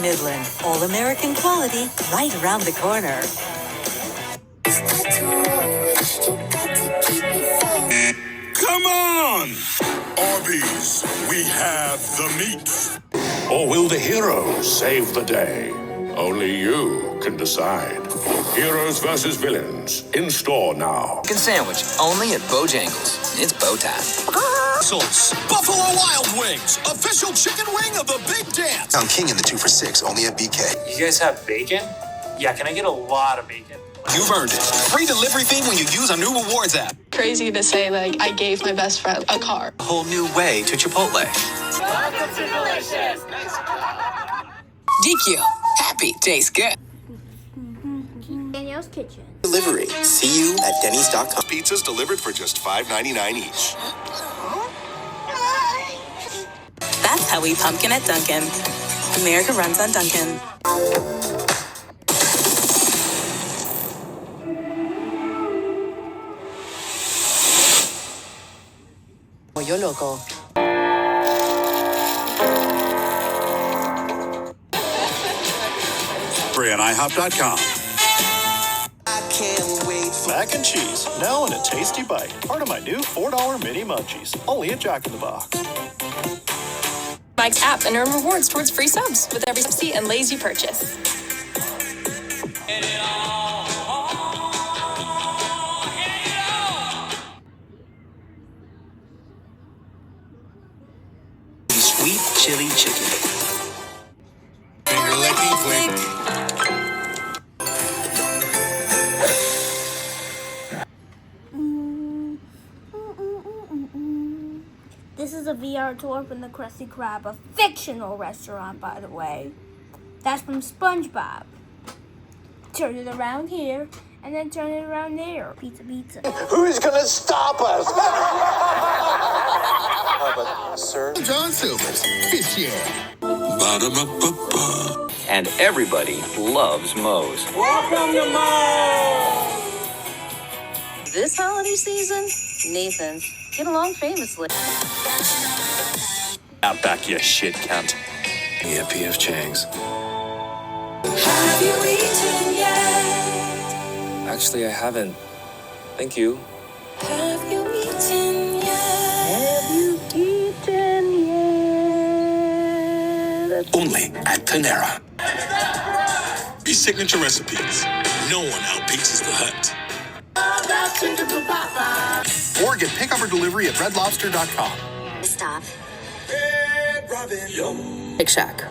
Midland. All-American quality right around the corner. Come on! Arby's, we have the meat. Or will the heroes save the day? Only you can decide. Heroes versus villains, in store now. Chicken sandwich, only at Bojangles. It's bow time. Buffalo Wild Wings, official chicken wing of the big dance. I'm king in the 2 for $6, only at BK. You guys have bacon? Yeah, can I get a lot of bacon? You've earned it. Free delivery fee when you use our new rewards app. Crazy to say, like, I gave my best friend a car. A whole new way to Chipotle. Welcome to Delicious. DQ. Happy tastes good. Danielle's Kitchen. Delivery. See you at Denny's.com. Pizzas delivered for just $5.99 each. That's how we pumpkin at Dunkin'. America runs on Dunkin'. Yo loco. Free on IHOP.com. I can't wait for Mac and cheese, now in a tasty bite. Part of my new $4 mini munchies, only at Jack in the Box. Mike's app and earn rewards towards free subs with every Pepsi and Lay's you purchase. Sweet chili chicken. This is a VR tour from the Krusty Krab, a fictional restaurant, by the way. That's from SpongeBob. Turn it around here, and then turn it around there. Pizza, pizza. Who's gonna stop us? sir. John Silver's Fish Yeah. Ba-da-ba-ba-ba. And everybody loves Moe's. Welcome to Moe's! This holiday season, Nathan's. Get along famously. Outback, you shit cunt. Yeah, P.F. Chang's. Have you eaten yet? Actually, I haven't. Thank you. Have you eaten yet? Have you eaten yet? Only at Panera. These signature recipes. No one outpaces the Hut. Or get pickup or delivery at redlobster.com. Stop. Red Robin. Yum. Big Shack.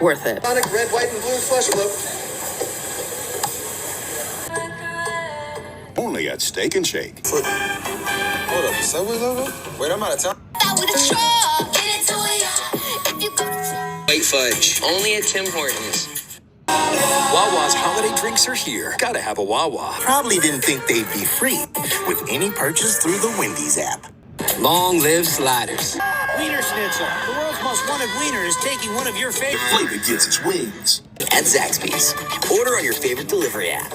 Worth it. Sonic red, white, and blue slush look. Only at Steak and Shake. Hold up, the Subway logo? Wait, I'm out of time. White fudge, only at Tim Hortons. Wawa's holiday drinks are here. Gotta have a Wawa. Probably didn't think they'd be free with any purchase through the Wendy's app. Long live sliders. Wiener Schnitzel, the world's most wanted wiener, is taking one of your favorite. Flavor gets its wings. At Zaxby's. Order on your favorite delivery app.